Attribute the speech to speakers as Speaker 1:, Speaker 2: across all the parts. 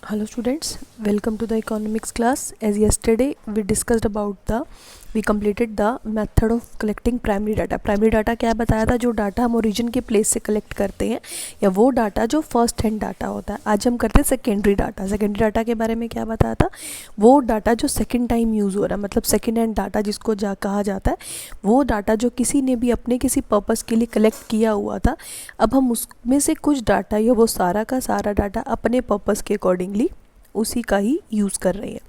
Speaker 1: Hello students, welcome to the economics class. As yesterday we completed the method of collecting primary data. Primary data क्या बताया था? जो data हम origin के place से collect करते हैं या वो डाटा जो फर्स्ट हैंड डाटा होता है. आज हम करते हैं सेकेंडरी डाटा. सेकेंडरी डाटा के बारे में क्या बताया था? वो डाटा जो सेकेंड टाइम यूज़ हो रहा है, मतलब सेकेंड हैंड डाटा जिसको कहा जाता है, वो डाटा जो किसी ने भी अपने किसी पर्पज़ के लिए कलेक्ट किया हुआ था. अब हम उसमें से कुछ डाटा या वो सारा का सारा डाटा अपने पर्पज़ के अकॉर्डिंगली उसी का ही यूज़ कर रहे हैं.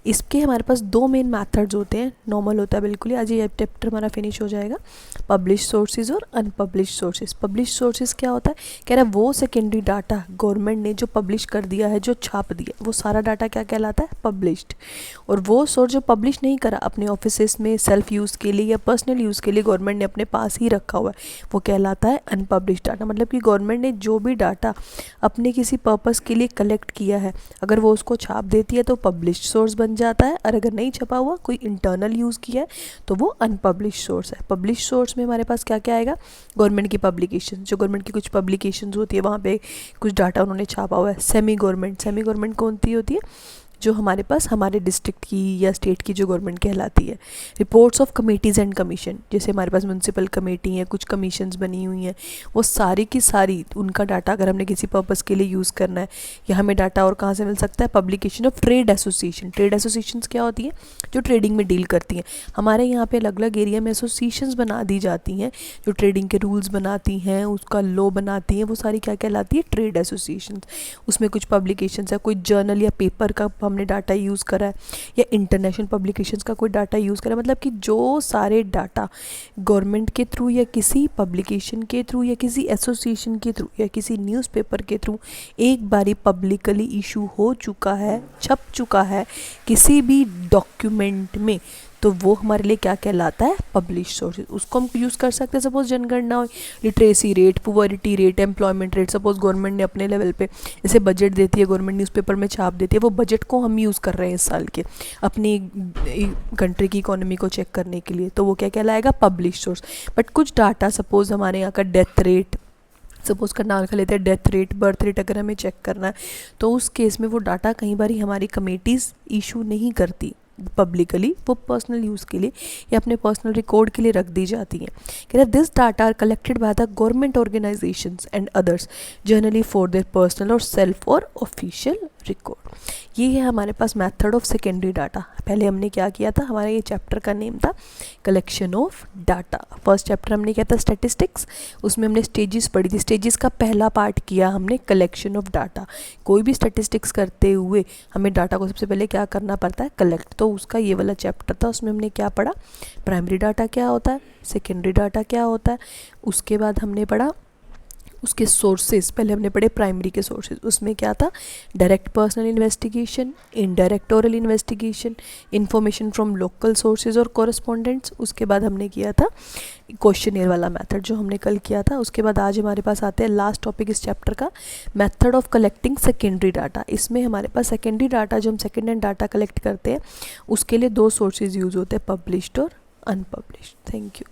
Speaker 1: इसके हमारे पास दो मेन मेथड्स होते हैं. नॉर्मल होता है बिल्कुल ही. आज ये चैप्टर हमारा फिनिश हो जाएगा. पब्लिश सोर्सेज और अनपब्लिश सोर्सेज. पब्लिश सोर्सेज क्या होता है? कह रहा है वो सेकेंडरी डाटा गवर्नमेंट ने जो पब्लिश कर दिया है, जो छाप दिया, वो सारा डाटा क्या कहलाता है? पब्लिश्ड. और वो सोर्स जो पब्लिश नहीं करा, अपने ऑफिस में सेल्फ यूज़ के लिए या पर्सनल यूज़ के लिए गवर्नमेंट ने अपने पास ही रखा हुआ है, वो कहलाता है अनपब्लिश्ड डाटा. मतलब कि गवर्नमेंट ने जो भी डाटा अपने किसी पर्पज़ के लिए कलेक्ट किया है, अगर वो उसको छाप देती है तो पब्लिश्ड सोर्स बन जाता है, और अगर नहीं छपा हुआ, कोई इंटरनल यूज़ किया है, तो वो अनपब्लिश सोर्स है. पब्लिश सोर्स में हमारे पास क्या क्या आएगा? गवर्नमेंट की पब्लिकेशन. जो गवर्नमेंट की कुछ पब्लिकेशंस होती है, वहाँ पे कुछ डाटा उन्होंने छापा हुआ है. सेमी गवर्नमेंट कौन सी होती है? जो हमारे पास हमारे डिस्ट्रिक्ट की या स्टेट की जो गवर्नमेंट कहलाती है. Reports of committees and commission, जैसे हमारे पास म्यूनसिपल कमेटी है, कुछ कमीशंस बनी हुई हैं, वो सारी की सारी उनका डाटा अगर हमने किसी पर्पज़ के लिए यूज़ करना है, या हमें डाटा और कहाँ से मिल सकता है? Publication of trade association. Trade associations क्या होती हैं? जो ट्रेडिंग में डील करती हैं. हमारे यहाँ पे अलग अलग एरिया में एसोसिएशंस बना दी जाती हैं जो ट्रेडिंग के रूल्स बनाती हैं, उसका लॉ बनाती हैं. वो सारी क्या कहलाती है? Trade associations. उसमें कुछ पब्लिकेशंस है, कोई जर्नल या पेपर का हमने डाटा यूज़ करा है, या इंटरनेशनल पब्लिकेशंस का कोई डाटा यूज़ करा है. मतलब कि जो सारे डाटा गवर्नमेंट के थ्रू या किसी पब्लिकेशन के थ्रू या किसी एसोसिएशन के थ्रू या किसी न्यूज़पेपर के थ्रू एक बारी पब्लिकली इशू हो चुका है, छप चुका है किसी भी डॉक्यूमेंट में, तो वो हमारे लिए क्या कहलाता है? Publish sources. उसको हम यूज़ कर सकते हैं. सपोज जनगणना हो, literacy rate, poverty rate, employment rate. Suppose government ने अपने लेवल पे जैसे बजट देती है, गवर्नमेंट न्यूज़पेपर में छाप देती है, वो बजट को हम यूज़ कर रहे हैं इस साल के अपनी कंट्री की इकोनॉमी को चेक करने के लिए, तो वो क्या कहलाएगा? Publish source. बट कुछ डाटा, सपोज हमारे यहाँ का डेथ रेट, सपोज़ करनाल का लेते हैं डेथ रेट, बर्थ रेट, अगर हमें चेक करना है, तो उस केस में वो डाटा कई बार हमारी कमेटीज़ इशू नहीं करती पब्लिकली, वो पर्सनल यूज़ के लिए या अपने पर्सनल रिकॉर्ड के लिए रख दी जाती हैं. कहते हैं this data are collected by the government organisations and others generally for their personal और सेल्फ और ऑफिशियल रिकॉर्ड. ये है हमारे पास मेथड ऑफ सेकेंडरी डाटा. पहले हमने क्या किया था? हमारे ये चैप्टर का नेम था collection of data. First chapter हमने किया था स्टैटिस्टिक्स. उसमें हमने स्टेजेस पढ़ी थी. स्टेजेस का पहला पार्ट किया हमने कलेक्शन ऑफ डाटा. कोई भी स्टैटिस्टिक्स करते हुए हमें डाटा को सबसे पहले क्या करना पड़ता है? कलेक्ट. तो उसका ये वाला चैप्टर था. उसमें हमने क्या पढ़ा? प्राइमरी डाटा क्या होता है, सेकेंडरी डाटा क्या होता है. उसके बाद हमने पढ़ा उसके सोर्सेज. पहले हमने पढ़े प्राइमरी के सोर्सेज. उसमें क्या था? Direct personal investigation, indirect oral investigation, information from local sources और कॉरेस्पॉन्डेंट्स. उसके बाद हमने किया था क्वेश्चनियर वाला मेथड जो हमने कल किया था. उसके बाद आज हमारे पास आते हैं लास्ट टॉपिक इस चैप्टर का, method of collecting secondary data. इसमें हमारे पास सेकेंडरी डाटा जो हम सेकेंड हैंड डाटा कलेक्ट करते हैं, उसके लिए दो सोर्सेज यूज़ होते हैं, पब्लिश्ड और अनपब्लिश्ड. Thank you.